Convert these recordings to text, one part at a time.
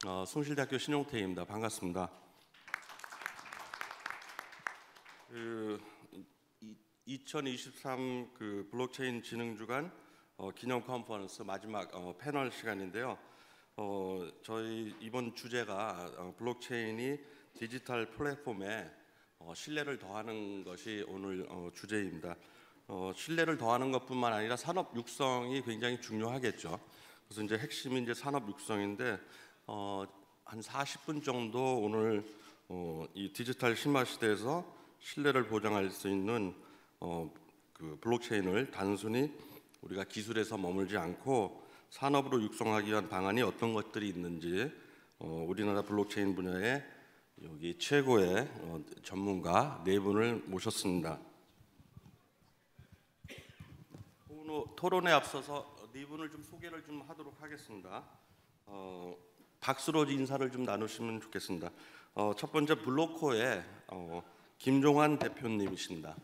숭실대학교 신용태입니다. 반갑습니다. 2023 블록체인 진흥 주간 기념 컨퍼런스 마지막 패널 시간인데요. 저희 이번 주제가 블록체인이 디지털 플랫폼에 신뢰를 더하는 것이 오늘 주제입니다. 신뢰를 더하는 것뿐만 아니라 산업 육성이 굉장히 중요하겠죠. 그래서 이제 핵심이 이제 산업 육성인데 한 40분 정도 오늘 이 디지털 신화 시대에서 신뢰를 보장할 수 있는 블록체인을 단순히 우리가 기술에서 머물지 않고 산업으로 육성하기 위한 방안이 어떤 것들이 있는지 우리나라 블록체인 분야의 여기 최고의 전문가 네 분을 모셨습니다. 토론에 앞서서 네 분을 좀 소개를 좀 하도록 하겠습니다. 박수로 인사를 좀 나누시면 좋겠습니다. 첫 번째 블로코의 김종환 대표님이십니다.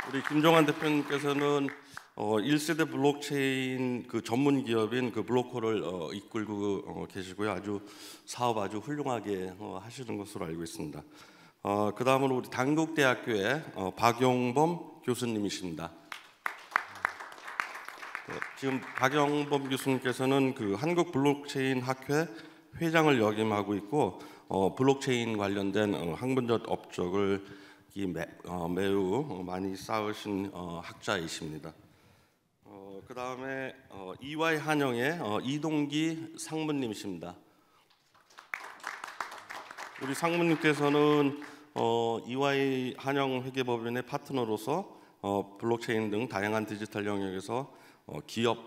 우리 김종환 대표님께서는 1세대 블록체인 전문 기업인 블로코를 이끌고 계시고요. 사업 아주 훌륭하게 하시는 것으로 알고 있습니다. 그 다음으로 우리 단국대학교의 박용범 교수님이십니다. 지금 박용범 교수님께서는 한국 블록체인 학회 회장을 역임하고 있고 블록체인 관련된 학문적 업적을 매우 많이 쌓으신 학자이십니다. 그 다음에 EY 한영의 이동기 상무님이십니다. 우리 상무님께서는 EY 한영 회계법인의 파트너로서 블록체인 등 다양한 디지털 영역에서 기업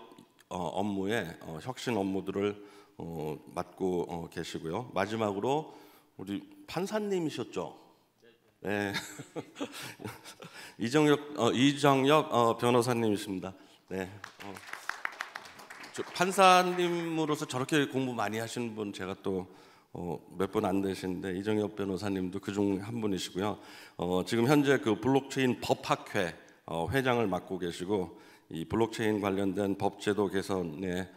업무에 혁신 업무들을 맡고 계시고요. 마지막으로 우리 판사님이셨죠? 네. 이정혁 변호사님이십니다. 네. 판사님으로서 저렇게 공부 많이 하시는 분 제가 또 몇 분 안 되시는데 이정혁 변호사님도 그중 한 분이시고요. 지금 현재 블록체인 법학회 회장을 맡고 계시고 이 블록체인 관련된 법제도 개선에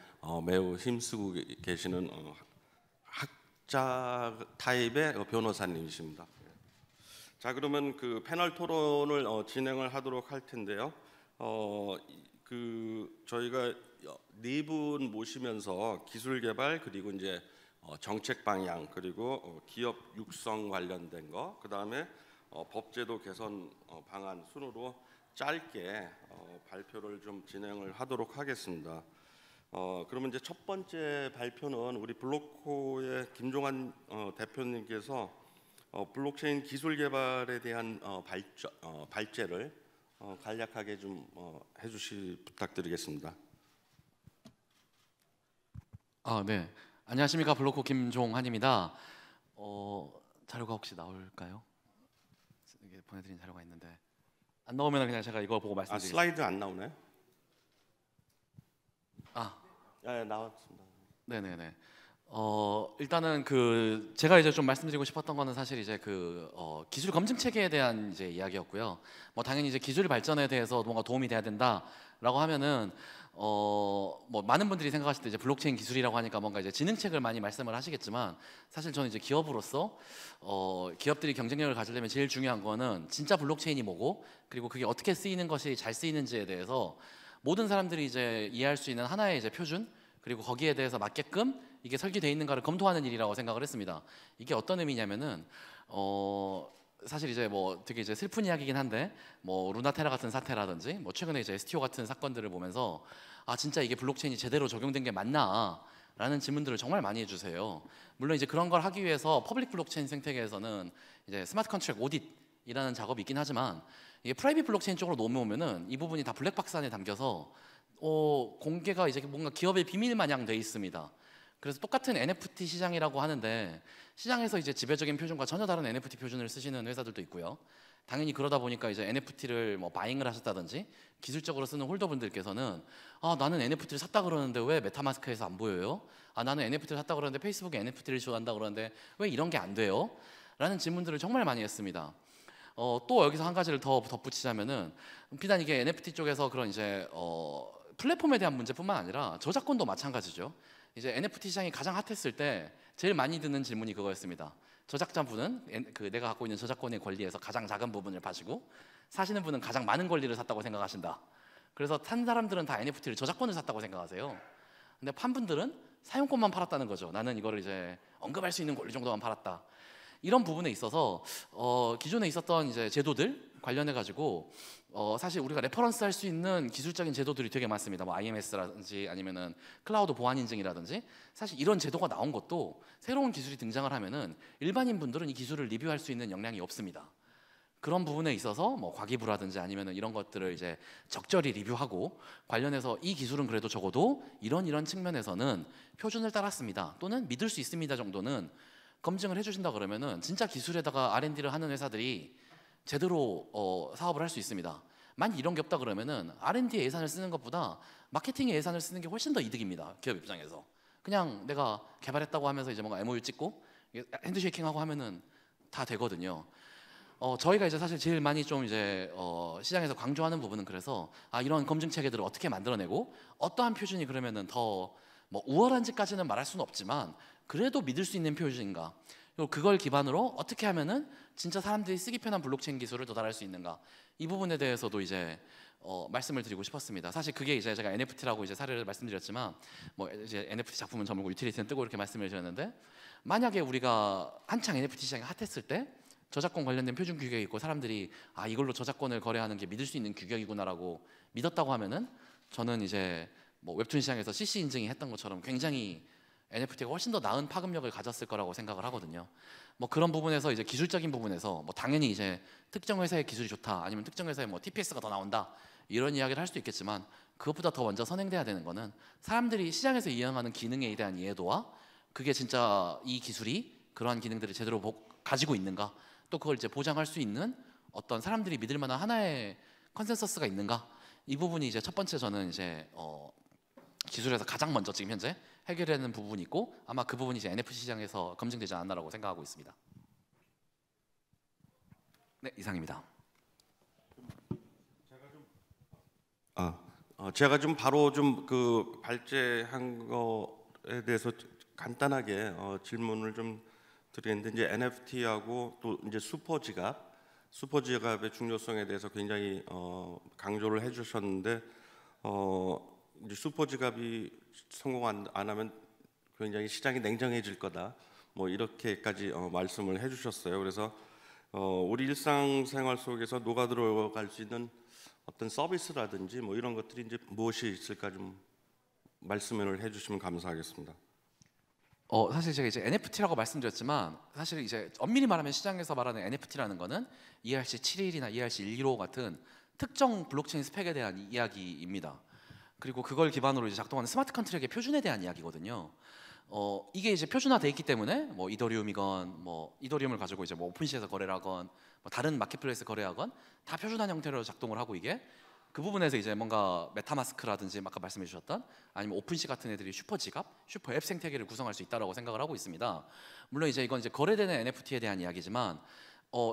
매우 힘쓰고 계시는 학자 타입의 변호사님이십니다. 자, 그러면 패널 토론을 진행을 하도록 할 텐데요. 저희가 네 분 모시면서 기술 개발 그리고 이제 정책 방향 그리고 기업 육성 관련된 거, 그 다음에 법제도 개선 방안 순으로 짧게 발표를 좀 진행을 하도록 하겠습니다. 그러면 이제 첫 번째 발표는 우리 블로코의 김종환 대표님께서 블록체인 기술 개발에 대한 발제를 간략하게 좀 부탁드리겠습니다. 네. 안녕하십니까, 블로코 김종환입니다. 자료가 혹시 나올까요? 이게 보내드린 자료가 있는데 안 나오면 그냥 제가 이거 보고 말씀드리겠습니다. 슬라이드 안 나오나요? 네, 나왔습니다. 네네네. 일단은 제가 이제 좀 말씀드리고 싶었던 거는 사실 이제 기술 검증 체계에 대한 이제 이야기였고요. 뭐 당연히 이제 기술 발전에 대해서 뭔가 도움이 돼야 된다라고 하면은 뭐 많은 분들이 생각하실 때 이제 블록체인 기술이라고 하니까 뭔가 이제 지능책을 많이 말씀을 하시겠지만 사실 저는 이제 기업으로서 기업들이 경쟁력을 가지려면 제일 중요한 거는 진짜 블록체인이 뭐고 그리고 그게 어떻게 쓰이는 것이 잘 쓰이는지에 대해서 모든 사람들이 이제 이해할 수 있는 하나의 이제 표준 그리고 거기에 대해서 맞게끔 이게 설계되어 있는가를 검토하는 일이라고 생각을 했습니다. 이게 어떤 의미냐면은 사실 이제 뭐 되게 이제 슬픈 이야기긴 한데 뭐 루나테라 같은 사태라든지 뭐 최근에 이제 STO 같은 사건들을 보면서 진짜 이게 블록체인이 제대로 적용된 게 맞나? 라는 질문들을 정말 많이 해주세요. 물론 이제 그런 걸 하기 위해서 퍼블릭 블록체인 생태계에서는 이제 스마트 컨트랙트 오딧이라는 작업이 있긴 하지만 이게 프라이빗 블록체인 쪽으로 넘어오면은 이 부분이 다 블랙박스 안에 담겨서 공개가 이제 뭔가 기업의 비밀 마냥 돼 있습니다. 그래서 똑같은 NFT 시장이라고 하는데 시장에서 이제 지배적인 표준과 전혀 다른 NFT 표준을 쓰시는 회사들도 있고요. 당연히 그러다 보니까 이제 NFT를 뭐 바잉을 하셨다든지 기술적으로 쓰는 홀더분들께서는 나는 NFT를 샀다 그러는데 왜 메타마스크에서 안 보여요? 나는 NFT를 샀다 그러는데 페이스북에 NFT를 지원한다 그러는데 왜 이런 게 안 돼요? 라는 질문들을 정말 많이 했습니다. 또 여기서 한 가지를 더 덧붙이자면은 비단 이게 NFT 쪽에서 그런 이제 플랫폼에 대한 문제뿐만 아니라 저작권도 마찬가지죠. 이제 NFT 시장이 가장 핫했을 때 제일 많이 듣는 질문이 그거였습니다. 저작자분은 내가 갖고 있는 저작권의 권리에서 가장 작은 부분을 파시고 사시는 분은 가장 많은 권리를 샀다고 생각하신다. 그래서 산 사람들은 다 NFT를 저작권을 샀다고 생각하세요. 근데 판 분들은 사용권만 팔았다는 거죠. 나는 이거를 이제 언급할 수 있는 권리 정도만 팔았다. 이런 부분에 있어서 기존에 있었던 이제 제도들 관련해 가지고 사실 우리가 레퍼런스 할 수 있는 기술적인 제도들이 되게 많습니다. 뭐 IMS라든지 아니면은 클라우드 보안 인증이라든지 사실 이런 제도가 나온 것도 새로운 기술이 등장을 하면은 일반인 분들은 이 기술을 리뷰할 수 있는 역량이 없습니다. 그런 부분에 있어서 뭐 과기부라든지 아니면은 이런 것들을 이제 적절히 리뷰하고 관련해서 이 기술은 그래도 적어도 이런 측면에서는 표준을 따랐습니다. 또는 믿을 수 있습니다 정도는 검증을 해주신다 그러면은 진짜 기술에다가 R&D를 하는 회사들이 제대로 사업을 할 수 있습니다. 만약 이런 게 없다 그러면은 R&D에 예산을 쓰는 것보다 마케팅에 예산을 쓰는 게 훨씬 더 이득입니다. 기업 입장에서. 그냥 내가 개발했다고 하면서 이제 뭔가 MOU 찍고 핸드쉐이킹하고 하면은 다 되거든요. 저희가 이제 사실 제일 많이 좀 이제 시장에서 강조하는 부분은 그래서 이런 검증 체계들을 어떻게 만들어내고 어떠한 표준이 그러면은 더 뭐 우월한지까지는 말할 수는 없지만 그래도 믿을 수 있는 표준인가? 그리고 그걸 기반으로 어떻게 하면은 진짜 사람들이 쓰기 편한 블록체인 기술을 도달할 수 있는가? 이 부분에 대해서도 이제 말씀을 드리고 싶었습니다. 사실 그게 이제 제가 NFT라고 이제 사례를 말씀드렸지만 뭐 이제 NFT 작품은 저물고 유틸리티는 뜨고 이렇게 말씀을 드렸는데 만약에 우리가 한창 NFT 시장이 핫했을 때 저작권 관련된 표준 규격이 있고 사람들이 이걸로 저작권을 거래하는 게 믿을 수 있는 규격이구나라고 믿었다고 하면은 저는 이제 뭐 웹툰 시장에서 CC 인증이 했던 것처럼 굉장히 NFT가 훨씬 더 나은 파급력을 가졌을 거라고 생각을 하거든요. 뭐 그런 부분에서 이제 기술적인 부분에서 뭐 당연히 이제 특정 회사의 기술이 좋다 아니면 특정 회사의 뭐 TPS가 더 나온다 이런 이야기를 할 수도 있겠지만 그것보다 더 먼저 선행돼야 되는 거는 사람들이 시장에서 이용하는 기능에 대한 이해도와 그게 진짜 이 기술이 그러한 기능들을 제대로 가지고 있는가 또 그걸 이제 보장할 수 있는 어떤 사람들이 믿을 만한 하나의 컨센서스가 있는가 이 부분이 이제 첫 번째 저는 이제 기술에서 가장 먼저 지금 현재 해결해야 하는 부분이 있고 아마 그 부분이 이제 NFT 시장에서 검증되지 않았나라고 생각하고 있습니다. 네, 이상입니다. 제가 좀 바로 좀 그 발제한 거에 대해서 간단하게 질문을 좀 드리는데 이제 NFT하고 또 이제 슈퍼지갑의 중요성에 대해서 굉장히 강조를 해주셨는데 이제 슈퍼지갑이 성공 안 하면 굉장히 시장이 냉정해질 거다. 뭐 이렇게까지 말씀을 해주셨어요. 그래서 우리 일상생활 속에서 녹아 들어갈 수 있는 어떤 서비스라든지 뭐 이런 것들이 이제 무엇이 있을까 좀 말씀을 해주시면 감사하겠습니다. 사실 제가 이제 NFT라고 말씀드렸지만 사실 이제 엄밀히 말하면 시장에서 말하는 NFT라는 거는 ERC71이나 ERC115 같은 특정 블록체인 스펙에 대한 이야기입니다. 그리고 그걸 기반으로 이제 작동하는 스마트 컨트랙의 표준에 대한 이야기거든요. 이게 이제 표준화돼 있기 때문에 뭐 이더리움이건 뭐 이더리움을 가지고 이제 뭐 오픈시에서 거래를 하건 뭐 다른 마켓플레이스 거래하건 다 표준화 형태로 작동을 하고 이게 그 부분에서 이제 뭔가 메타마스크라든지 아까 말씀해 주셨던 아니면 오픈시 같은 애들이 슈퍼지갑, 슈퍼앱 생태계를 구성할 수 있다라고 생각을 하고 있습니다. 물론 이제 이건 이제 거래되는 NFT에 대한 이야기지만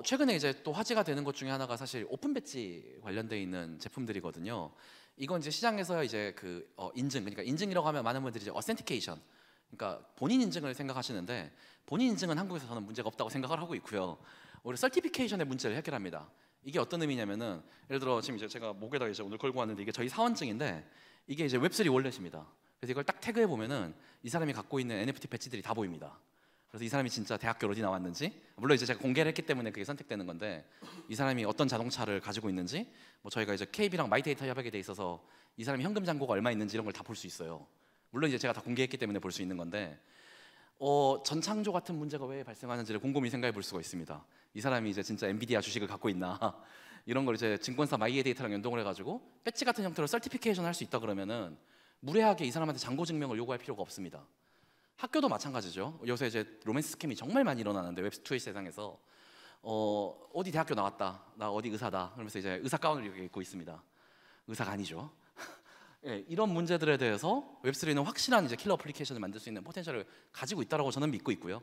최근에 이제 또 화제가 되는 것 중에 하나가 사실 오픈 배지 관련돼 있는 제품들이거든요. 이건 이제 시장에서 이제 그 인증, 그러니까 인증이라고 하면 많은 분들이 이제 어센티케이션, 그러니까 본인 인증을 생각하시는데 본인 인증은 한국에서 저는 문제가 없다고 생각을 하고 있고요. 오히려 서티피케이션의 문제를 해결합니다. 이게 어떤 의미냐면은 예를 들어 지금 이제 제가 목에다 이제 오늘 걸고 왔는데 이게 저희 사원증인데 이게 이제 웹3 월렛입니다. 그래서 이걸 딱 태그해 보면은 이 사람이 갖고 있는 NFT 배지들이 다 보입니다. 그래서 이 사람이 진짜 대학교 어디 나왔는지, 물론 이제 제가 공개를 했기 때문에 그게 선택되는 건데 이 사람이 어떤 자동차를 가지고 있는지, 뭐 저희가 이제 KB랑 마이데이터 협약에 돼 있어서 이 사람이 현금 잔고가 얼마 있는지 이런 걸 다 볼 수 있어요. 물론 이제 제가 다 공개했기 때문에 볼 수 있는 건데 전창조 같은 문제가 왜 발생하는지를 곰곰이 생각해 볼 수가 있습니다. 이 사람이 이제 진짜 엔비디아 주식을 갖고 있나 이런 걸 이제 증권사 마이데이터랑 연동을 해가지고 배지 같은 형태로 서티피케이션 할 수 있다 그러면은 무례하게 이 사람한테 잔고 증명을 요구할 필요가 없습니다. 학교도 마찬가지죠. 요새 이제 로맨스 스캠이 정말 많이 일어나는데 웹2의 세상에서 어디 대학교 나왔다, 나 어디 의사다 그러면서 이제 의사 가운을 이렇게 입고 있습니다. 의사가 아니죠. 예, 이런 문제들에 대해서 웹3는 확실한 이제 킬러 어플리케이션을 만들 수 있는 포텐셜을 가지고 있다라고 저는 믿고 있고요.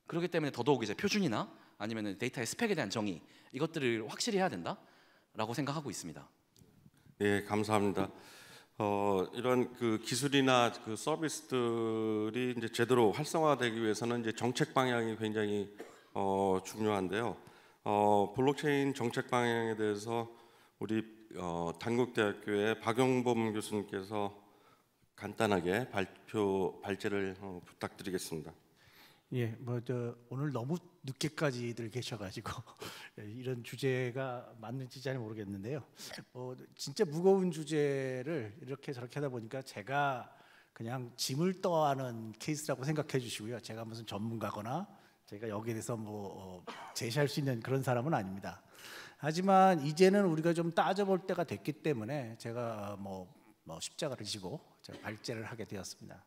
그렇기 때문에 더더욱 이제 표준이나 아니면 데이터의 스펙에 대한 정의 이것들을 확실히 해야 된다라고 생각하고 있습니다. 예, 감사합니다. 이런 그 기술이나 그 서비스들이 이제 제대로 활성화되기 위해서는 이제 정책 방향이 굉장히 중요한데요. 블록체인 정책 방향에 대해서 우리 단국대학교의 박용범 교수님께서 간단하게 발제를 부탁드리겠습니다. 예, 뭐 저 오늘 너무 늦게까지들 계셔가지고 이런 주제가 맞는지 잘 모르겠는데요. 진짜 무거운 주제를 이렇게 저렇게 하다 보니까 제가 그냥 짐을 떠하는 케이스라고 생각해 주시고요. 제가 무슨 전문가거나 제가 여기에 대해서 제시할 수 있는 그런 사람은 아닙니다. 하지만 이제는 우리가 좀 따져볼 때가 됐기 때문에 제가 십자가를 지고 제가 발제를 하게 되었습니다.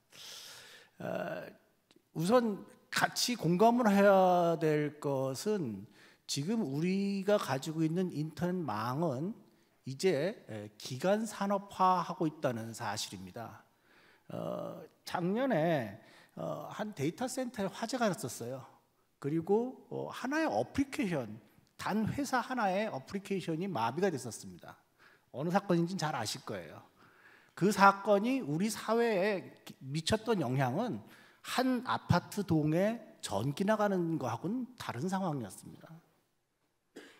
우선 같이 공감을 해야 될 것은 지금 우리가 가지고 있는 인터넷망은 이제 기간 산업화하고 있다는 사실입니다. 작년에 한 데이터 센터에 화재가 났었어요. 그리고 하나의 어플리케이션, 단 회사 하나의 어플리케이션이 마비가 됐었습니다. 어느 사건인지는 잘 아실 거예요. 그 사건이 우리 사회에 미쳤던 영향은 한 아파트 동에 전기 나가는 거하고는 다른 상황이었습니다.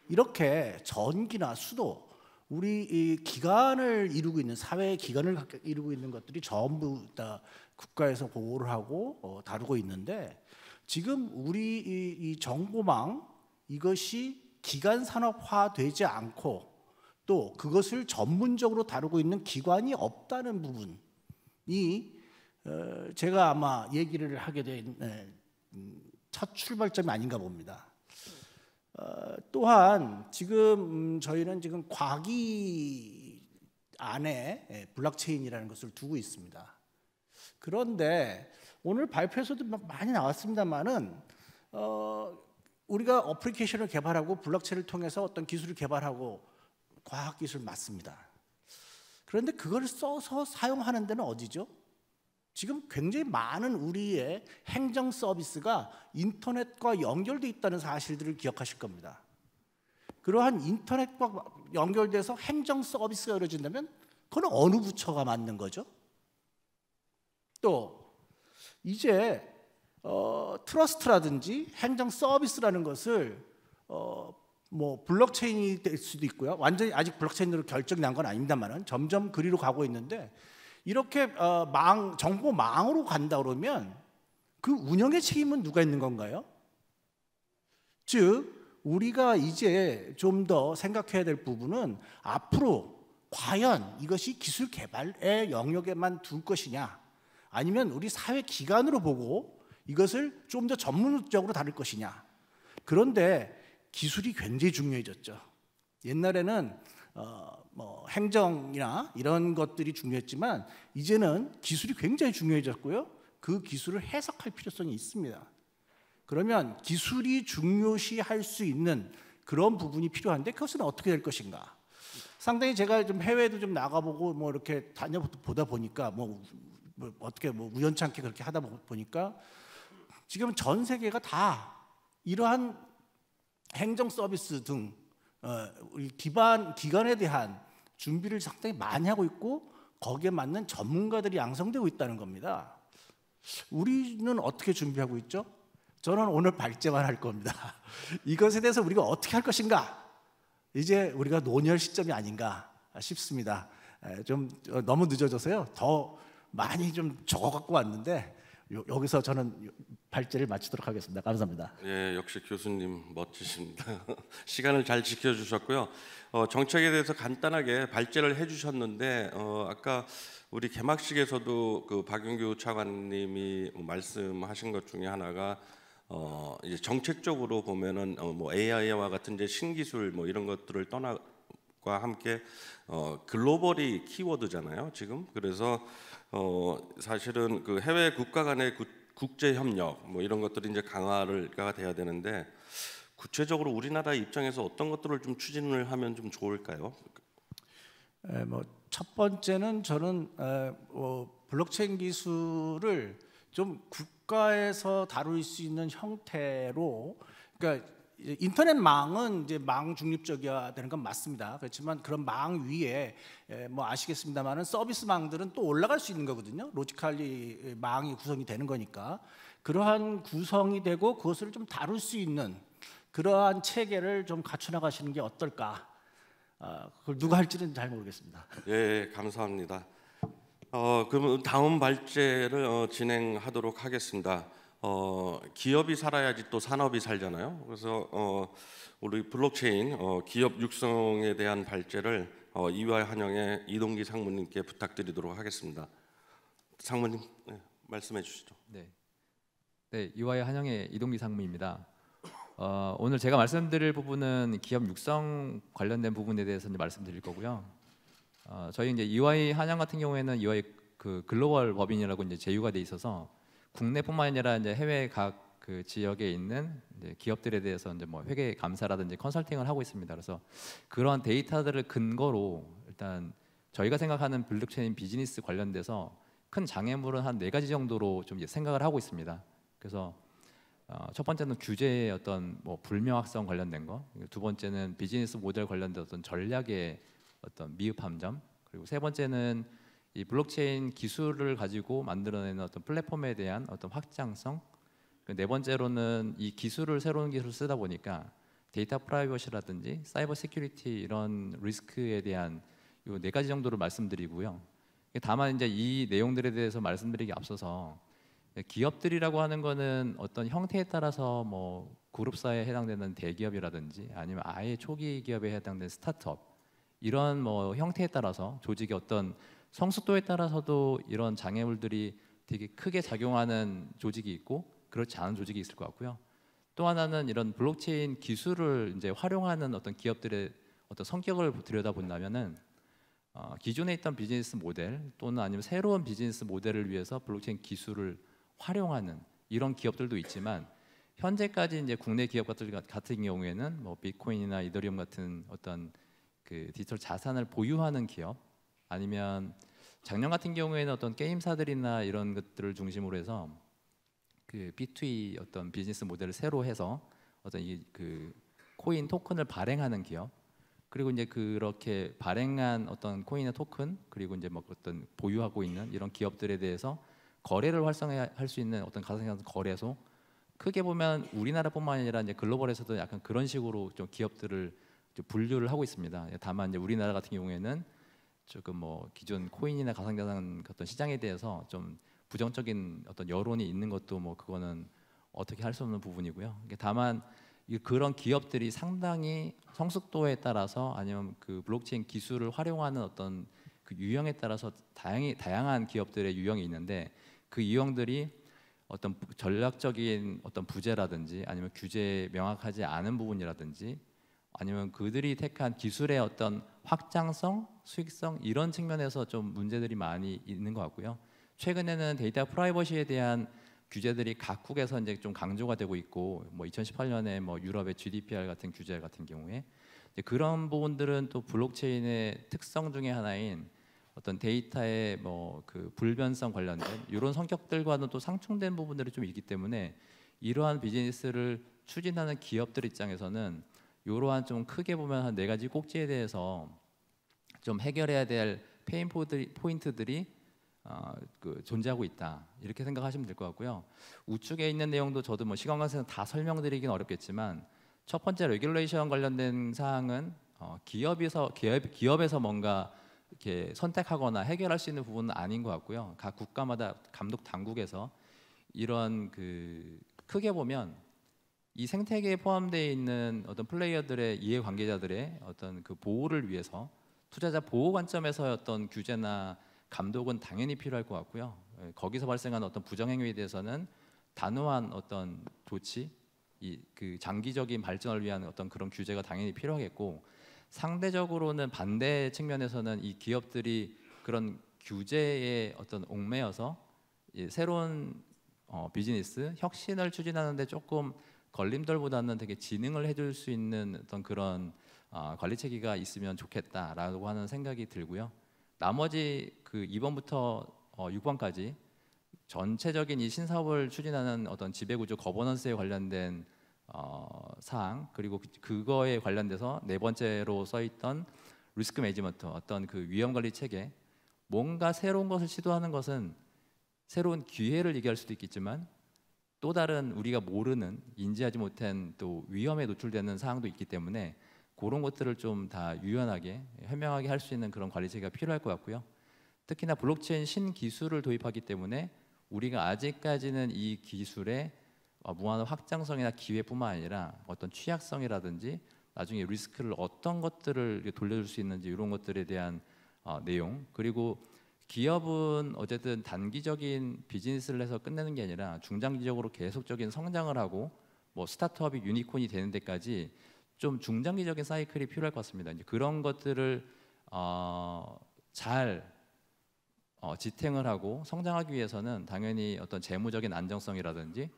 이렇게 전기나 수도, 우리 이 기관을 이루고 있는 사회의 기관을 이루고 있는 것들이 전부 다 국가에서 보호를 하고 다루고 있는데, 지금 우리 이 정보망 이것이 기관 산업화되지 않고 또 그것을 전문적으로 다루고 있는 기관이 없다는 부분이 제가 아마 얘기를 하게 된 첫 출발점이 아닌가 봅니다. 또한 지금 저희는 지금 과기 안에 블록체인이라는 것을 두고 있습니다. 그런데 오늘 발표에서도 많이 나왔습니다만은 우리가 어플리케이션을 개발하고 블록체인을 통해서 어떤 기술을 개발하고 과학기술 맞습니다. 그런데 그걸 써서 사용하는 데는 어디죠? 지금 굉장히 많은 우리의 행정 서비스가 인터넷과 연결되어 있다는 사실들을 기억하실 겁니다. 그러한 인터넷과 연결돼서 행정 서비스가 이루어진다면 그건 어느 부처가 만든 거죠? 또 이제 트러스트라든지 행정 서비스라는 것을 블록체인이 될 수도 있고요. 완전히 아직 블록체인으로 결정이 난 건 아닙니다만은 점점 그리로 가고 있는데, 이렇게 정보망으로 간다 그러면 그 운영의 책임은 누가 있는 건가요? 즉 우리가 이제 좀 더 생각해야 될 부분은 앞으로 과연 이것이 기술 개발의 영역에만 둘 것이냐, 아니면 우리 사회 기관으로 보고 이것을 좀 더 전문적으로 다룰 것이냐. 그런데 기술이 굉장히 중요해졌죠. 옛날에는 행정이나 이런 것들이 중요했지만 이제는 기술이 굉장히 중요해졌고요. 그 기술을 해석할 필요성이 있습니다. 그러면 기술이 중요시할 수 있는 그런 부분이 필요한데 그것은 어떻게 될 것인가? 상당히 제가 좀 해외도 좀 나가보고 이렇게 다녀보다 보니까 어떻게 우연찮게 그렇게 하다 보니까 지금 전 세계가 다 이러한 행정 서비스 등 우리 기관에 대한 준비를 상당히 많이 하고 있고 거기에 맞는 전문가들이 양성되고 있다는 겁니다. 우리는 어떻게 준비하고 있죠? 저는 오늘 발제만 할 겁니다. 이것에 대해서 우리가 어떻게 할 것인가? 이제 우리가 논의할 시점이 아닌가 싶습니다. 좀 너무 늦어져서요. 더 많이 좀 적어 갖고 왔는데 여기서 저는 발제를 마치도록 하겠습니다. 감사합니다. 예, 역시 교수님 멋지십니다. 시간을 잘 지켜주셨고요. 정책에 대해서 간단하게 발제를 해주셨는데 아까 우리 개막식에서도 그 박윤규 차관님이 말씀하신 것 중에 하나가 이제 정책적으로 보면은 AI와 같은 이제 신기술 이런 것들을 떠나과 함께 글로벌이 키워드잖아요. 지금 그래서 사실은 그 해외 국가 간의 국제 협력 이런 것들이 이제 강화가 돼야 되는데 구체적으로 우리나라 입장에서 어떤 것들을 좀 추진을 하면 좀 좋을까요? 첫 번째는 저는 블록체인 기술을 좀 국가에서 다룰 수 있는 형태로, 그러니까 인터넷망은 이제 망 중립적이어야 되는 건 맞습니다. 그렇지만 그런 망 위에 뭐 아시겠습니다만은 서비스망들은 또 올라갈 수 있는 거거든요. 로지컬리 망이 구성이 되는 거니까 그러한 구성이 되고 그것을 좀 다룰 수 있는 그러한 체계를 좀 갖춰 나가시는 게 어떨까? 그걸 누가 할지는 잘 모르겠습니다. 예, 감사합니다. 그럼 다음 발제를 진행하도록 하겠습니다. 기업이 살아야지 또 산업이 살잖아요. 그래서 우리 블록체인 기업 육성에 대한 발제를 이화의 한영의 이동기 상무님께 부탁드리도록 하겠습니다. 상무님, 네, 말씀해 주시죠. 네, 이화의 한영의 이동기 상무입니다. 오늘 제가 말씀드릴 부분은 기업 육성 관련된 부분에 대해서 이제 말씀드릴 거고요. 저희 이제 이화의 한영 같은 경우에는 이화의 그 글로벌 법인이라고 이제 제휴가 돼 있어서 국내뿐만 아니라 이제 해외 각 그 지역에 있는 이제 기업들에 대해서 이제 뭐 회계 감사라든지 컨설팅을 하고 있습니다. 그래서 그런 데이터들을 근거로 일단 저희가 생각하는 블록체인 비즈니스 관련돼서 큰 장애물은 한 4가지 정도로 좀 이제 생각을 하고 있습니다. 그래서 첫 번째는 규제의 어떤 뭐 불명확성 관련된 거, 두 번째는 비즈니스 모델 관련된 어떤 전략의 어떤 미흡한 점, 그리고 세 번째는 이 블록체인 기술을 가지고 만들어내는 어떤 플랫폼에 대한 어떤 확장성, 네 번째로는 이 기술을 새로운 기술을 쓰다 보니까 데이터 프라이버시라든지 사이버 세큐리티 이런 리스크에 대한 이 4가지 정도를 말씀드리고요. 다만 이제 이 내용들에 대해서 말씀드리기 앞서서 기업들이라고 하는 거는 어떤 형태에 따라서 뭐 그룹사에 해당되는 대기업이라든지 아니면 아예 초기 기업에 해당되는 스타트업 이런 뭐 형태에 따라서 조직의 어떤 성숙도에 따라서도 이런 장애물들이 되게 크게 작용하는 조직이 있고 그렇지 않은 조직이 있을 것 같고요. 또 하나는 이런 블록체인 기술을 이제 활용하는 어떤 기업들의 어떤 성격을 들여다본다면은 기존에 있던 비즈니스 모델 또는 아니면 새로운 비즈니스 모델을 위해서 블록체인 기술을 활용하는 이런 기업들도 있지만 현재까지 이제 국내 기업 같은 경우에는 뭐 비트코인이나 이더리움 같은 어떤 그 디지털 자산을 보유하는 기업 아니면 작년 같은 경우에는 어떤 게임사들이나 이런 것들을 중심으로 해서 그 B2E 어떤 비즈니스 모델을 새로 해서 어떤 이 그 코인 토큰을 발행하는 기업 그리고 이제 그렇게 발행한 어떤 코인의 토큰 그리고 이제 뭐 어떤 보유하고 있는 이런 기업들에 대해서 거래를 활성화할 수 있는 어떤 가상현실 거래소 크게 보면 우리나라뿐만 아니라 이제 글로벌에서도 약간 그런 식으로 좀 기업들을 좀 분류를 하고 있습니다. 다만 이제 우리나라 같은 경우에는 조금 뭐 기존 코인이나 가상자산 어떤 시장에 대해서 좀 부정적인 어떤 여론이 있는 것도 뭐 그거는 어떻게 할 수 없는 부분이고요. 다만 그런 기업들이 상당히 성숙도에 따라서 아니면 그 블록체인 기술을 활용하는 어떤 그 유형에 따라서 다양한 기업들의 유형이 있는데 그 유형들이 어떤 전략적인 어떤 부재라든지 아니면 규제에 명확하지 않은 부분이라든지 아니면 그들이 택한 기술의 어떤 확장성, 수익성 이런 측면에서 좀 문제들이 많이 있는 것 같고요. 최근에는 데이터 프라이버시에 대한 규제들이 각국에서 이제 좀 강조가 되고 있고, 뭐 2018년에 뭐 유럽의 GDPR 같은 규제 같은 경우에 그런 부분들은 또 블록체인의 특성 중에 하나인 어떤 데이터의 뭐 그 불변성 관련된 이런 성격들과는 또 상충된 부분들이 좀 있기 때문에 이러한 비즈니스를 추진하는 기업들 입장에서는 이러한 좀 크게 보면 한 4가지 꼭지에 대해서 좀 해결해야 될 페인 포인트들이 그 존재하고 있다 이렇게 생각하시면 될 것 같고요. 우측에 있는 내용도 저도 뭐 시간 관계상 다 설명드리긴 어렵겠지만 첫 번째 레귤레이션 관련된 사항은 기업에서 뭔가 이렇게 선택하거나 해결할 수 있는 부분은 아닌 것 같고요. 각 국가마다 감독 당국에서 이런 그 크게 보면 이 생태계에 포함되어 있는 어떤 플레이어들의 이해관계자들의 어떤 그 보호를 위해서 투자자 보호 관점에서의 어떤 규제나 감독은 당연히 필요할 것 같고요. 거기서 발생하는 어떤 부정행위에 대해서는 단호한 어떤 조치, 그 장기적인 발전을 위한 어떤 그런 규제가 당연히 필요하겠고 상대적으로는 반대 측면에서는 이 기업들이 그런 규제에 어떤 옥매여서 새로운 비즈니스 혁신을 추진하는데 조금 걸림돌보다는 되게 진흥을 해줄 수 있는 어떤 그런 관리 체계가 있으면 좋겠다라고 하는 생각이 들고요. 나머지 그 2번부터 6번까지 전체적인 이 신사업을 추진하는 어떤 지배구조 거버넌스에 관련된 사항, 그리고 그거에 관련돼서 네 번째로 써있던 리스크 매니지먼트, 어떤 그 위험 관리 체계, 뭔가 새로운 것을 시도하는 것은 새로운 기회를 얘기할 수도 있겠지만 또 다른 우리가 모르는, 인지하지 못한 또 위험에 노출되는 사항도 있기 때문에 그런 것들을 좀 다 유연하게 현명하게 할 수 있는 그런 관리 체계가 필요할 것 같고요. 특히나 블록체인 신기술을 도입하기 때문에 우리가 아직까지는 이 기술의 무한한 확장성이나 기회뿐만 아니라 어떤 취약성이라든지 나중에 리스크를 어떤 것들을 돌려줄 수 있는지 이런 것들에 대한 내용, 그리고 기업은 어쨌든 단기적인 비즈니스를 해서 끝내는 게 아니라 중장기적으로 계속적인 성장을 하고 뭐 스타트업이 유니콘이 되는 데까지 좀 중장기적인 사이클이 필요할 것 같습니다. 이제 그런 것들을 잘 지탱을 하고 성장하기 위해서는 당연히 어떤 재무적인 안정성이라든지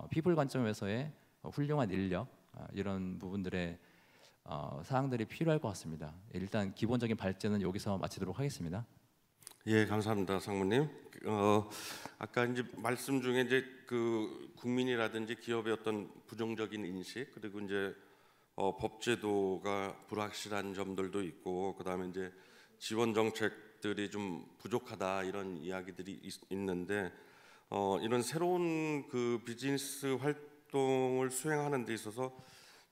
피플 관점에서의 훌륭한 인력, 이런 부분들의 사항들이 필요할 것 같습니다. 일단 기본적인 발제는 여기서 마치도록 하겠습니다. 예, 감사합니다, 상무님. 아까 이제 말씀 중에 이제 그 국민이라든지 기업의 어떤 부정적인 인식, 그리고 이제 법제도가 불확실한 점들도 있고, 그다음에 이제 지원 정책들이 좀 부족하다 이런 이야기들이 있는데, 이런 새로운 그 비즈니스 활동을 수행하는 데 있어서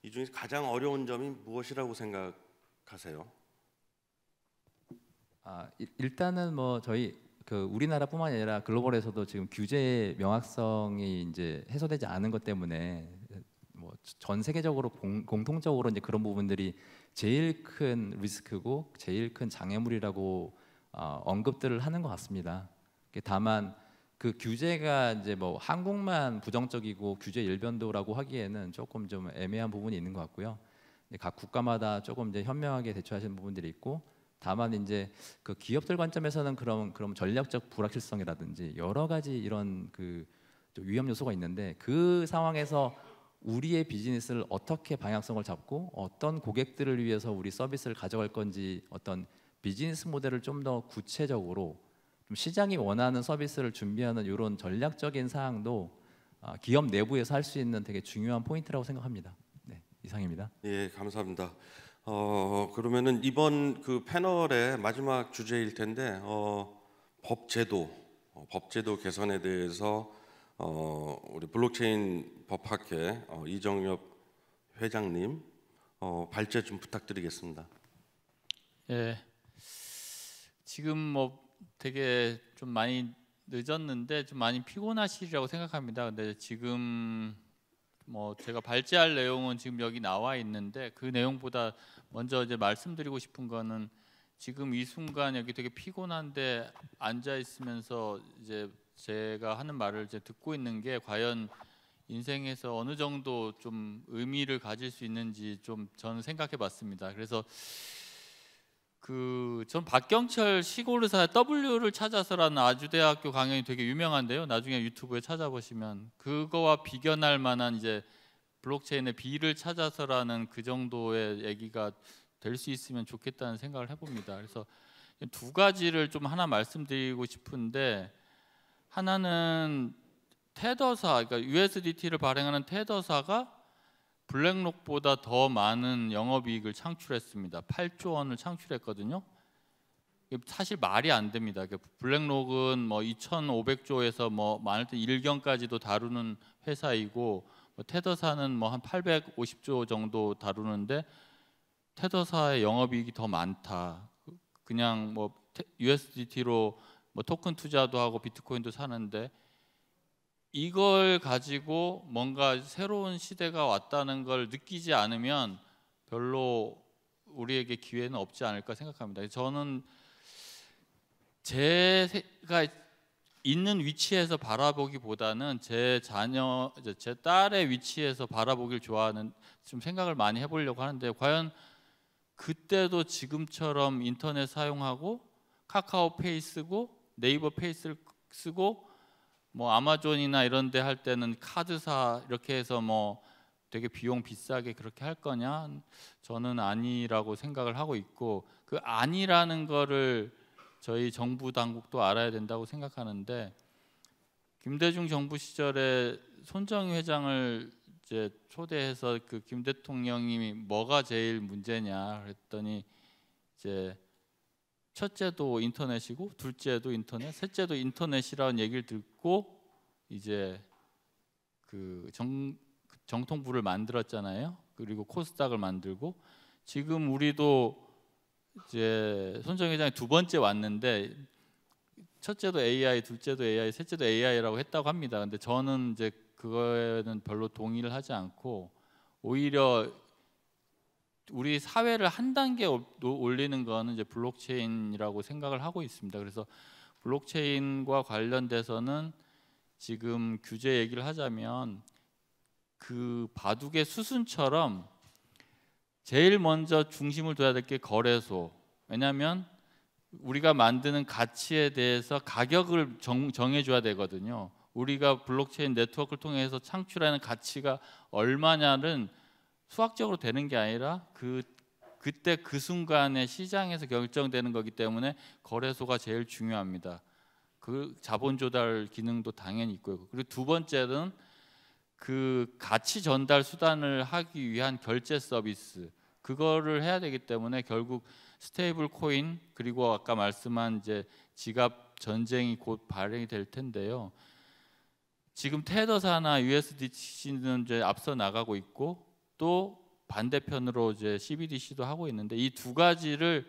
이 중에서 가장 어려운 점이 무엇이라고 생각하세요? 일단은 뭐 저희 그 우리나라뿐만 아니라 글로벌에서도 지금 규제의 명확성이 이제 해소되지 않은 것 때문에 뭐 전 세계적으로 공통적으로 이제 그런 부분들이 제일 큰 리스크고 제일 큰 장애물이라고 언급들을 하는 것 같습니다. 다만 그 규제가 이제 뭐 한국만 부정적이고 규제 일변도라고 하기에는 조금 좀 애매한 부분이 있는 것 같고요. 각 국가마다 조금 이제 현명하게 대처하시는 부분들이 있고, 다만 이제 그 기업들 관점에서는 그럼 전략적 불확실성이라든지 여러 가지 이런 그 위험 요소가 있는데, 그 상황에서 우리의 비즈니스를 어떻게 방향성을 잡고 어떤 고객들을 위해서 우리 서비스를 가져갈 건지, 어떤 비즈니스 모델을 좀 더 구체적으로 좀 시장이 원하는 서비스를 준비하는 이런 전략적인 사항도 기업 내부에서 할 수 있는 되게 중요한 포인트라고 생각합니다. 네, 이상입니다. 예, 감사합니다. 그러면은 이번 그 패널의 마지막 주제일 텐데 법제도 개선에 대해서 우리 블록체인 법학회 이정엽 회장님 발제 좀 부탁드리겠습니다. 예, 지금 뭐 되게 좀 많이 늦었는데 좀 많이 피곤하시리라고 생각합니다. 근데 지금 뭐 제가 발제할 내용은 지금 여기 나와 있는데, 그 내용보다 먼저 이제 말씀드리고 싶은 거는, 지금 이 순간 여기 되게 피곤한데 앉아 있으면서 이제 제가 하는 말을 이제 듣고 있는 게 과연 인생에서 어느 정도 좀 의미를 가질 수 있는지 좀 저는 생각해봤습니다. 그래서 전 박경철 시골의사 W를 찾아서라는 아주대학교 강연이 되게 유명한데요. 나중에 유튜브에 찾아보시면 그거와 비견할 만한 이제 블록체인의 B를 찾아서라는 그 정도의 얘기가 될 수 있으면 좋겠다는 생각을 해봅니다. 그래서 두 가지를 좀 하나 말씀드리고 싶은데, 하나는 테더사, 그러니까 USDT를 발행하는 테더사가 블랙록보다 더 많은 영업이익을 창출했습니다. 8조 원을 창출했거든요. 사실 말이 안 됩니다. 블랙록은 뭐 2,500조에서 뭐 많을 때 1경까지도 다루는 회사이고, 테더사는 뭐 한 850조 정도 다루는데 테더사의 영업이익이 더 많다. 그냥 뭐 USDT로 뭐 토큰 투자도 하고 비트코인도 사는데, 이걸 가지고 뭔가 새로운 시대가 왔다는 걸 느끼지 않으면 별로 우리에게 기회는 없지 않을까 생각합니다. 저는 제가 있는 위치에서 바라보기보다는 제 자녀, 제 딸의 위치에서 바라보길 좋아하는, 좀 생각을 많이 해보려고 하는데, 과연 그때도 지금처럼 인터넷 사용하고 카카오페이 쓰고 네이버 페이 쓰고 뭐 아마존이나 이런 데 할 때는 카드사 이렇게 해서 뭐 되게 비용 비싸게 그렇게 할 거냐? 저는 아니라고 생각을 하고 있고, 그 아니라는 거를 저희 정부 당국도 알아야 된다고 생각하는데, 김대중 정부 시절에 손정희 회장을 이제 초대해서 그 김 대통령님이 뭐가 제일 문제냐 그랬더니 이제 첫째도 인터넷이고 둘째도 인터넷, 셋째도 인터넷이라는 얘기를 듣고 이제 그 정통부를 만들었잖아요. 그리고 코스닥을 만들고 지금 우리도 이제 손정 회장이 두 번째 왔는데 첫째도 AI, 둘째도 AI, 셋째도 AI라고 했다고 합니다. 근데 저는 이제 그거에는 별로 동의를 하지 않고 오히려 우리 사회를 한 단계 올리는 거는 이제 블록체인이라고 생각을 하고 있습니다. 그래서 블록체인과 관련돼서는 지금 규제 얘기를 하자면 그 바둑의 수순처럼 제일 먼저 중심을 둬야 될 게 거래소. 왜냐하면 우리가 만드는 가치에 대해서 가격을 정해줘야 되거든요. 우리가 블록체인 네트워크를 통해서 창출하는 가치가 얼마냐는 수학적으로 되는 게 아니라 그때 그 순간에 시장에서 결정되는 거기 때문에 거래소가 제일 중요합니다. 그 자본 조달 기능도 당연히 있고요. 그리고 두 번째는 그 가치 전달 수단을 하기 위한 결제 서비스 그거를 해야 되기 때문에 결국 스테이블 코인 그리고 아까 말씀한 이제 지갑 전쟁이 곧 발행이 될 텐데요. 지금 테더사나 USDC는 이제 앞서 나가고 있고 또 반대편으로 이제 CBDC도 하고 있는데 이 두 가지를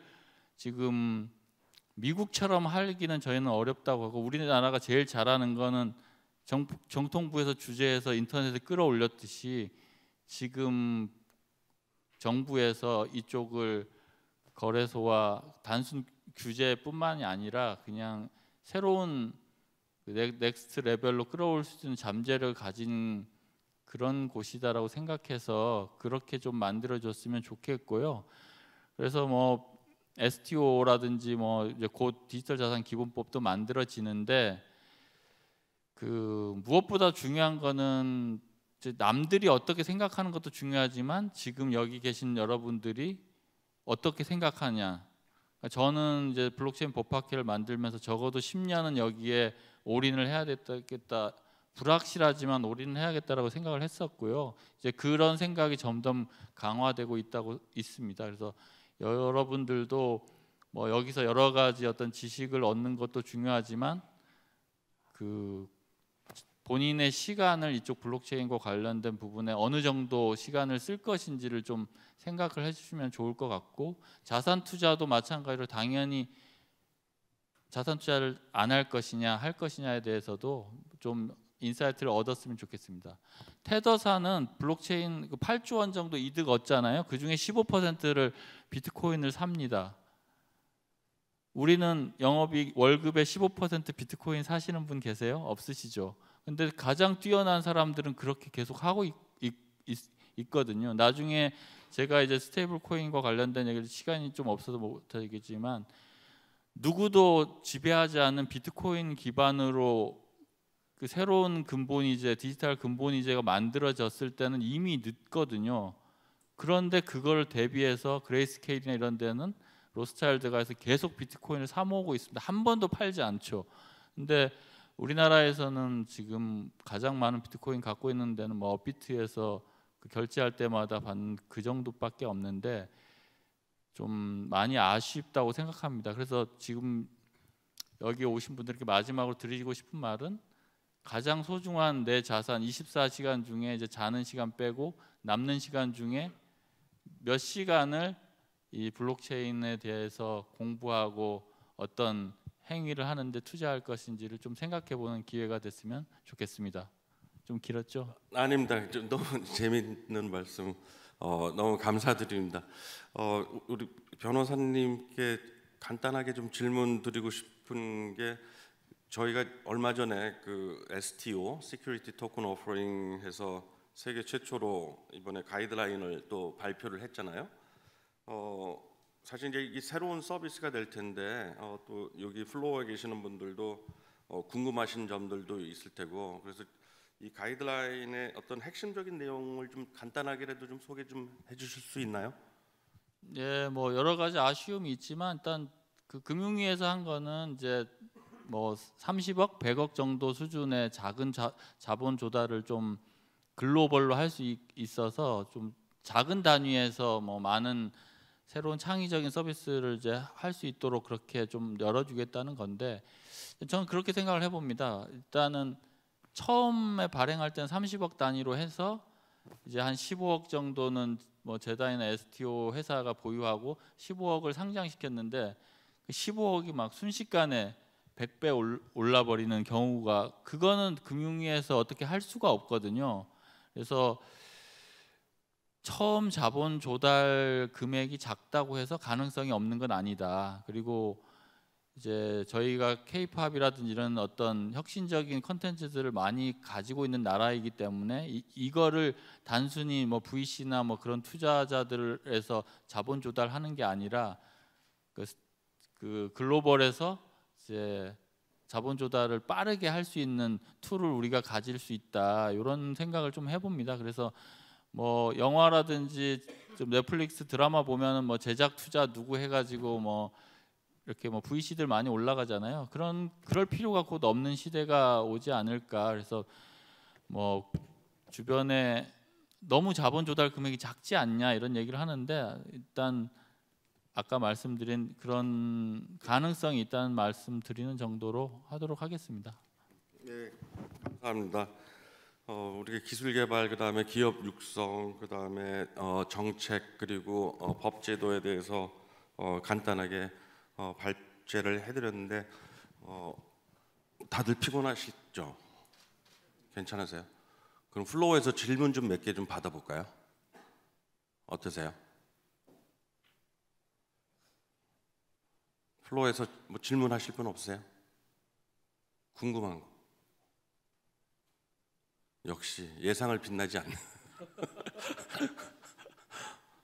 지금 미국처럼 하기는 저희는 어렵다고 하고 우리나라가 제일 잘하는 거는 정통부에서 주재해서 인터넷에 끌어올렸듯이 지금 정부에서 이쪽을 거래소와 단순 규제뿐만이 아니라 그냥 새로운 넥스트 레벨로 끌어올 수 있는 잠재력을 가진 그런 곳이다라고 생각해서 그렇게 좀 만들어줬으면 좋겠고요. 그래서 뭐 STO라든지 뭐 이제 곧 디지털 자산 기본법도 만들어지는데 그 무엇보다 중요한 거는 이제 남들이 어떻게 생각하는 것도 중요하지만 지금 여기 계신 여러분들이 어떻게 생각하냐. 저는 이제 블록체인 법학회를 만들면서 적어도 10년은 여기에 올인을 해야 되겠다. 불확실하지만 올인을 해야겠다라고 생각을 했었고요. 이제 그런 생각이 점점 강화되고 있습니다. 그래서 여러분들도 뭐 여기서 여러 가지 어떤 지식을 얻는 것도 중요하지만 그 본인의 시간을 이쪽 블록체인과 관련된 부분에 어느 정도 시간을 쓸 것인지를 좀 생각을 해주시면 좋을 것 같고 자산 투자도 마찬가지로 당연히 자산 투자를 안 할 것이냐 할 것이냐에 대해서도 좀 인사이트를 얻었으면 좋겠습니다. 테더사는 블록체인 8조 원 정도 이득 얻잖아요. 그 중에 15%를 비트코인을 삽니다. 우리는 영업이익 월급의 15% 비트코인 사시는 분 계세요? 없으시죠? 근데 가장 뛰어난 사람들은 그렇게 계속 하고 있거든요. 나중에 제가 이제 스테이블 코인과 관련된 얘기를 시간이 좀 없어서 못하겠지만 누구도 지배하지 않는 비트코인 기반으로 그 새로운 근본이제, 디지털 근본이제가 만들어졌을 때는 이미 늦거든요. 그런데 그걸 대비해서 그레이스케일이나 이런 데는 로스차일드가 해서 계속 비트코인을 사 모으고 있습니다. 한 번도 팔지 않죠. 근데 우리나라에서는 지금 가장 많은 비트코인 갖고 있는 데는 뭐 업비트에서 그 결제할 때마다 받는 그 정도밖에 없는데 좀 많이 아쉽다고 생각합니다. 그래서 지금 여기 오신 분들께 마지막으로 드리고 싶은 말은 가장 소중한 내 자산 24시간 중에 이제 자는 시간 빼고 남는 시간 중에 몇 시간을 이 블록체인에 대해서 공부하고 어떤 행위를 하는데 투자할 것인지를 좀 생각해보는 기회가 됐으면 좋겠습니다. 좀 길었죠? 아닙니다. 좀 너무 재미있는 말씀 너무 감사드립니다. 우리 변호사님께 간단하게 좀 질문 드리고 싶은 게 저희가 얼마 전에 그 STO (Security Token Offering) 해서 세계 최초로 이번에 가이드라인을 또 발표를 했잖아요. 사실 이제 이 새로운 서비스가 될 텐데 또 여기 플로어에 계시는 분들도 궁금하신 점들도 있을 테고 그래서 이 가이드라인의 어떤 핵심적인 내용을 좀 간단하게라도 좀 소개 좀 해주실 수 있나요? 예, 뭐 여러 가지 아쉬움이 있지만 일단 그 금융위에서 한 거는 이제 뭐 30억, 100억 정도 수준의 작은 자본 조달을 좀 글로벌로 할 수 있어서 좀 작은 단위에서 뭐 많은 새로운 창의적인 서비스를 이제 할 수 있도록 그렇게 좀 열어주겠다는 건데, 저는 그렇게 생각을 해봅니다. 일단은 처음에 발행할 때는 30억 단위로 해서 이제 한 15억 정도는 뭐 제다이나 STO 회사가 보유하고 15억을 상장시켰는데, 그 15억이 막 순식간에 100배 올라버리는 경우가, 그거는 금융위에서 어떻게 할 수가 없거든요. 그래서 처음 자본 조달 금액이 작다고 해서 가능성이 없는 건 아니다. 그리고 이제 저희가 K-팝이라든지 이런 어떤 혁신적인 컨텐츠들을 많이 가지고 있는 나라이기 때문에 이거를 단순히 뭐 VC나 뭐 그런 투자자들에서 자본 조달하는 게 아니라 그 글로벌에서 이제 자본 조달을 빠르게 할 수 있는 툴을 우리가 가질 수 있다, 이런 생각을 좀 해봅니다. 그래서 뭐 영화라든지 좀 넷플릭스 드라마 보면은 뭐 제작 투자 누구 해가지고 뭐 이렇게 뭐 VC들 많이 올라가잖아요. 그럴 필요가 곧 없는 시대가 오지 않을까. 그래서 뭐 주변에 너무 자본 조달 금액이 작지 않냐 이런 얘기를 하는데, 일단 아까 말씀드린 그런 가능성이 있다는 말씀 드리는 정도로 하도록 하겠습니다. 네, 감사합니다. 우리가 기술 개발, 그다음에 기업 육성, 그다음에 정책, 그리고 법 제도에 대해서 간단하게 발제를 해드렸는데 다들 피곤하시죠? 괜찮으세요? 그럼 플로어에서 질문 좀 몇 개 좀 받아볼까요? 어떠세요? 플로어에서 뭐 질문하실 분 없으세요? 궁금한 거. 역시 예상을 빛나지 않는.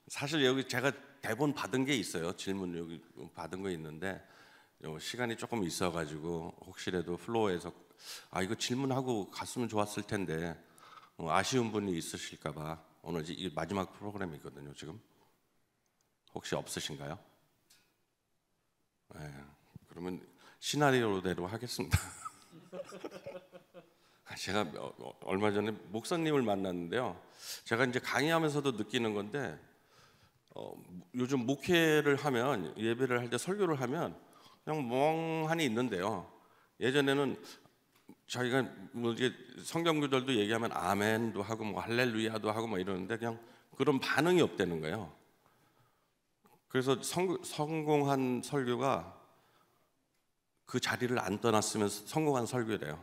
사실 여기 제가 대본 받은 게 있어요. 질문 여기 받은 거 있는데 시간이 조금 있어가지고 혹시라도 플로어에서 이거 질문하고 갔으면 좋았을 텐데 아쉬운 분이 있으실까봐 오늘 이 마지막 프로그램이거든요. 지금 혹시 없으신가요? 네, 그러면 시나리오대로 하겠습니다. 제가 얼마 전에 목사님을 만났는데요. 제가 이제 강의하면서도 느끼는 건데 요즘 목회를 하면, 예배를 할 때 설교를 하면 그냥 멍하니 있는데요. 예전에는 자기가 뭐 이제 성경 구절도 얘기하면 아멘도 하고 뭐 할렐루야도 하고 뭐 이러는데 그냥 그런 반응이 없다는 거예요. 그래서 성공한 설교가 그 자리를 안 떠났으면 성공한 설교래요.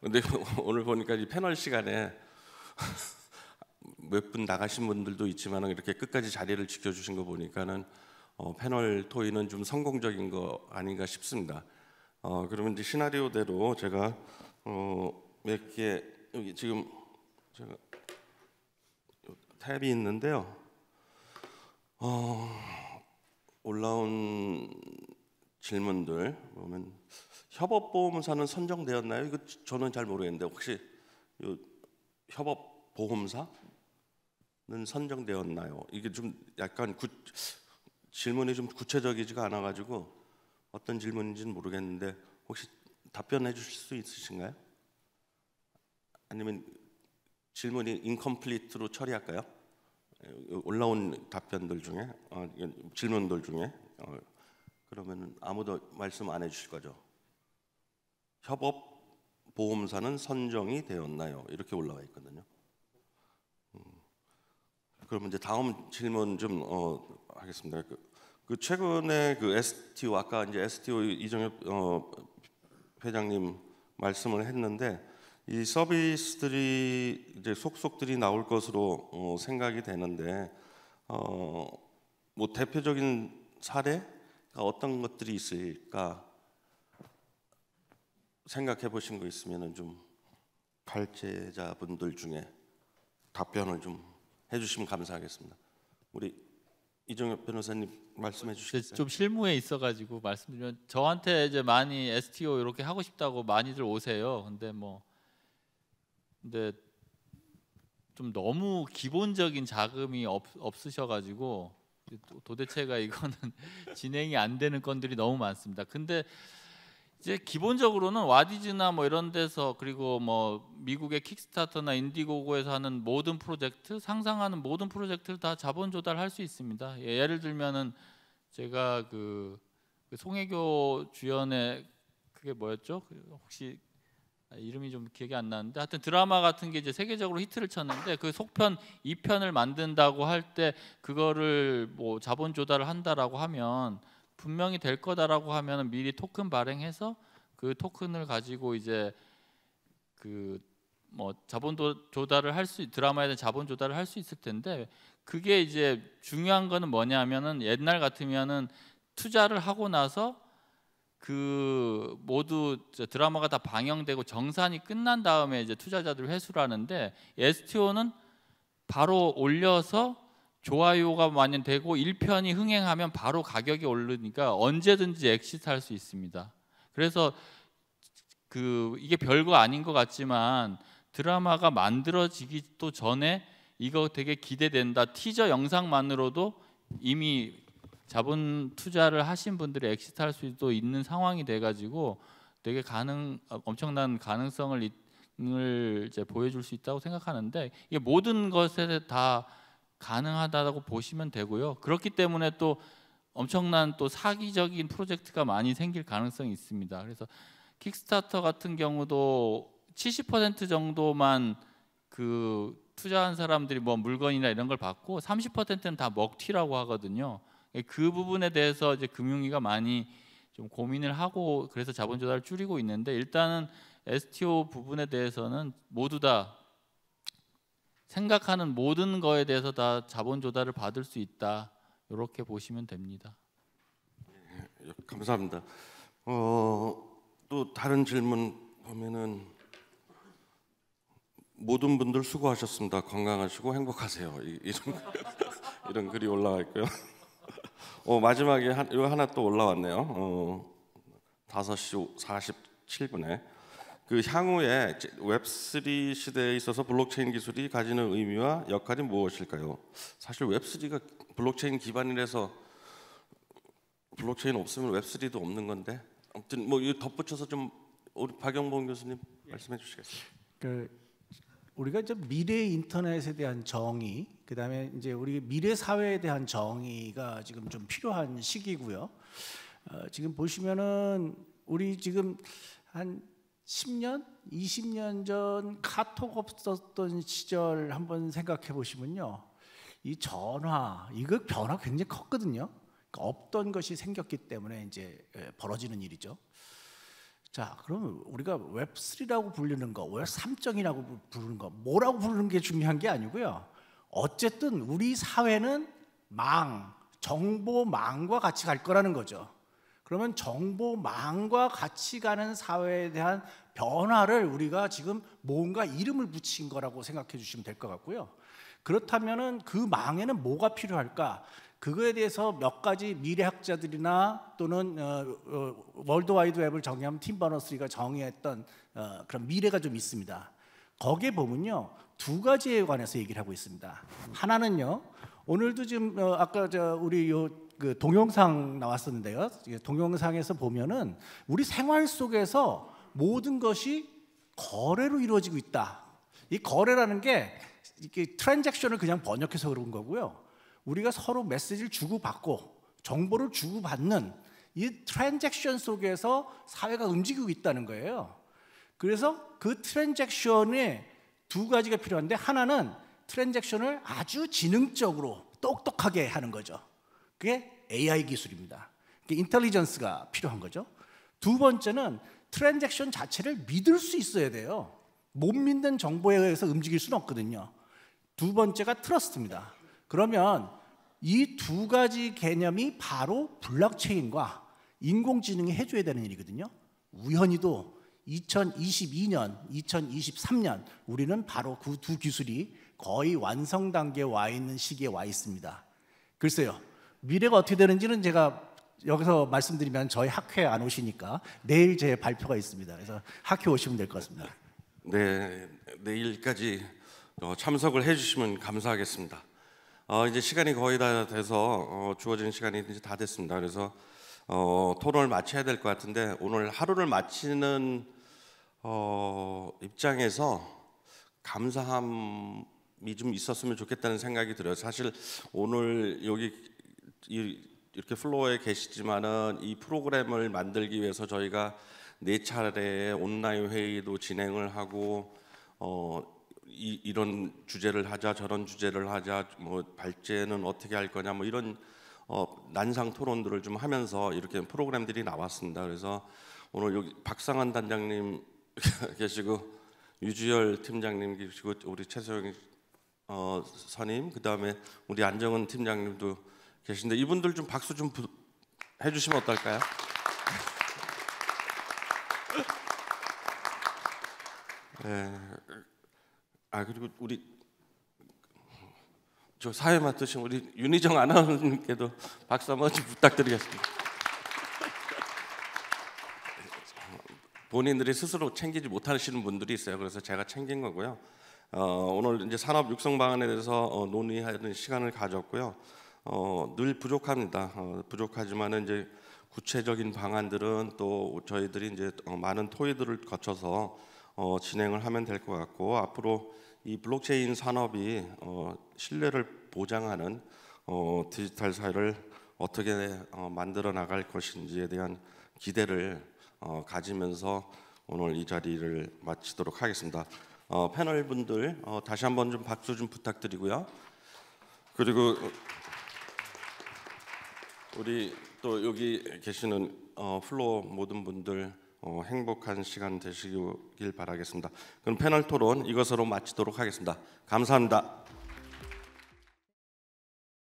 근데 오늘 보니까 이 패널 시간에 몇 분 나가신 분들도 있지만 이렇게 끝까지 자리를 지켜주신 거 보니까는 패널 토의는 좀 성공적인 거 아닌가 싶습니다. 그러면 이제 시나리오대로 제가 몇 개, 여기 지금 제가 탭이 있는데요. 올라온 질문들 보면 협업보험사는 선정되었나요? 이거 저는 잘 모르겠는데 혹시 협업보험사는 선정되었나요? 이게 좀 약간 질문이 좀 구체적이지가 않아가지고 어떤 질문인지는 모르겠는데 혹시 답변해 주실 수 있으신가요? 아니면 질문이 인컴플리트로 처리할까요? 올라온 답변들 중에 질문들 중에 그러면 아무도 말씀 안 해주실 거죠? 협업보험사는 선정이 되었나요? 이렇게 올라와 있거든요. 그러면 이제 다음 질문 좀 하겠습니다. 그 최근에 그 STO, 아까 이제 STO 이정엽 회장님 말씀을 했는데 이 서비스들이 이제 속속들이 나올 것으로 생각이 되는데 뭐 대표적인 사례가 어떤 것들이 있을까 생각해 보신 거 있으면은 좀 발제자분들 중에 답변을 좀 해주시면 감사하겠습니다. 우리 이정엽 변호사님 말씀해 주시겠어요? 좀 실무에 있어가지고 말씀드리면, 저한테 이제 많이 STO 이렇게 하고 싶다고 많이들 오세요. 근데 좀 너무 기본적인 자금이 없으셔가지고 도대체가 이거는 진행이 안 되는 건들이 너무 많습니다. 근데 이제 기본적으로는 와디즈나 뭐 이런 데서 그리고 뭐 미국의 킥스타터나 인디고고에서 하는 모든 프로젝트, 상상하는 모든 프로젝트를 다 자본 조달할 수 있습니다. 예를 들면은 제가 그 송혜교 주연의 그게 뭐였죠? 혹시 이름이 좀 기억이 안 나는데 하여튼 드라마 같은 게 이제 세계적으로 히트를 쳤는데 그 속편 2편을 만든다고 할 때 그거를 뭐 자본 조달을 한다라고 하면 분명히 될 거다라고 하면 미리 토큰 발행해서 그 토큰을 가지고 이제 그 뭐 자본 조달을 할 수 드라마에 대한 자본 조달을 할 수 있을 텐데 그게 이제 중요한 거는 뭐냐면은 옛날 같으면은 투자를 하고 나서 그 모두 드라마가 다 방영되고 정산이 끝난 다음에 이제 투자자들 회수를 하는데 STO는 바로 올려서 좋아요가 많이 되고 1편이 흥행하면 바로 가격이 오르니까 언제든지 엑시트할 수 있습니다. 그래서 그 이게 별거 아닌 것 같지만 드라마가 만들어지기도 전에 이거 되게 기대된다. 티저 영상만으로도 이미 자본 투자를 하신 분들이 엑시트할 수도 있는 상황이 돼가지고 되게 엄청난 가능성을 이제 보여줄 수 있다고 생각하는데 이게 모든 것에 다 가능하다고 보시면 되고요. 그렇기 때문에 또 엄청난 또 사기적인 프로젝트가 많이 생길 가능성이 있습니다. 그래서 킥스타터 같은 경우도 70% 정도만 그 투자한 사람들이 뭐 물건이나 이런 걸 받고 30%는 다 먹튀라고 하거든요. 그 부분에 대해서 이제 금융위가 많이 좀 고민을 하고 그래서 자본 조달을 줄이고 있는데 일단은 STO 부분에 대해서는 모두 다 생각하는 모든 거에 대해서 다 자본 조달을 받을 수 있다. 이렇게 보시면 됩니다. 감사합니다. 또 다른 질문 보면은 모든 분들 수고하셨습니다. 건강하시고 행복하세요. 이런 글이 올라와 있고요. 마지막에 이거 하나 또 올라왔네요. 5시 47분에 그 향후에 웹3 시대에 있어서 블록체인 기술이 가지는 의미와 역할이 무엇일까요? 사실 웹3가 블록체인 기반이라서 블록체인 없으면 웹3도 없는 건데 아무튼 뭐 이거 덧붙여서 좀 우리 박영봉 교수님 말씀해 주시겠어요? 우리가 이제 미래 인터넷에 대한 정의, 그다음에 이제 우리 미래 사회에 대한 정의가 지금 좀 필요한 시기고요. 지금 보시면은 우리 지금 한 10년, 20년 전 카톡 없었던 시절 한번 생각해 보시면요, 이 전화 이거 변화 굉장히 컸거든요. 그러니까 없던 것이 생겼기 때문에 이제 벌어지는 일이죠. 자, 그러면 우리가 웹3라고 부르는 거, 웹 3.0이라고 부르는 거, 뭐라고 부르는 게 중요한 게 아니고요. 어쨌든 우리 사회는 정보망과 같이 갈 거라는 거죠. 그러면 정보망과 같이 가는 사회에 대한 변화를 우리가 지금 뭔가 이름을 붙인 거라고 생각해 주시면 될 것 같고요. 그렇다면은 그 망에는 뭐가 필요할까? 그거에 대해서 몇 가지 미래학자들이나 또는 월드와이드 웹을 정의하면 팀 버너스리가 정의했던 그런 미래가 좀 있습니다. 거기에 보면요, 두 가지에 관해서 얘기를 하고 있습니다. 하나는요, 오늘도 지금 아까 우리 그 동영상 나왔었는데요. 동영상에서 보면은 우리 생활 속에서 모든 것이 거래로 이루어지고 있다. 이 거래라는 게 이렇게 트랜잭션을 그냥 번역해서 그런 거고요. 우리가 서로 메시지를 주고받고 정보를 주고받는 이 트랜잭션 속에서 사회가 움직이고 있다는 거예요. 그래서 그 트랜잭션에 두 가지가 필요한데, 하나는 트랜잭션을 아주 지능적으로 똑똑하게 하는 거죠. 그게 AI 기술입니다. 그게 인텔리전스가 필요한 거죠. 두 번째는 트랜잭션 자체를 믿을 수 있어야 돼요. 못 믿는 정보에 의해서 움직일 수는 없거든요. 두 번째가 트러스트입니다. 그러면 이 두 가지 개념이 바로 블록체인과 인공지능이 해줘야 되는 일이거든요. 우연히도 2022년, 2023년 우리는 바로 그 두 기술이 거의 완성 단계에 와 있는 시기에 와 있습니다. 글쎄요, 미래가 어떻게 되는지는 제가 여기서 말씀드리면 저희 학회에 안 오시니까 내일 제 발표가 있습니다. 그래서 학회 오시면 될 것 같습니다. 네, 내일까지 참석을 해주시면 감사하겠습니다. 이제 시간이 거의 다 돼서 주어진 시간이 이제 다 됐습니다. 그래서 토론을 마쳐야 될 것 같은데 오늘 하루를 마치는 입장에서 감사함이 좀 있었으면 좋겠다는 생각이 들어요. 사실 오늘 여기 이렇게 플로어에 계시지만은 이 프로그램을 만들기 위해서 저희가 4차례 온라인 회의도 진행을 하고 이런 주제를 하자 저런 주제를 하자 뭐 발제는 어떻게 할 거냐 뭐 이런 난상 토론들을 좀 하면서 이렇게 프로그램들이 나왔습니다. 그래서 오늘 여기 박상환 단장님 계시고 유주열 팀장님 계시고 우리 최소영 선임 그다음에 우리 안정은 팀장님도 계신데 이분들 좀 박수 좀 해주시면 어떨까요? 네. 그리고 우리 저 사회 맡으신 우리 윤희정 아나운서님께도 박수 한번 좀 부탁드리겠습니다. 본인들이 스스로 챙기지 못하시는 분들이 있어요. 그래서 제가 챙긴 거고요. 오늘 이제 산업 육성 방안에 대해서 논의하는 시간을 가졌고요. 늘 부족합니다. 부족하지만은 이제 구체적인 방안들은 또 저희들이 이제 많은 토의들을 거쳐서 진행을 하면 될 것 같고 앞으로 이 블록체인 산업이 신뢰를 보장하는 디지털 사회를 어떻게 만들어 나갈 것인지에 대한 기대를 가지면서 오늘 이 자리를 마치도록 하겠습니다. 패널 분들 다시 한번 좀 박수 좀 부탁드리고요. 그리고 우리 또 여기 계시는 플로어 모든 분들 행복한 시간 되시길 바라겠습니다. 그럼 패널 토론 이것으로 마치도록 하겠습니다. 감사합니다.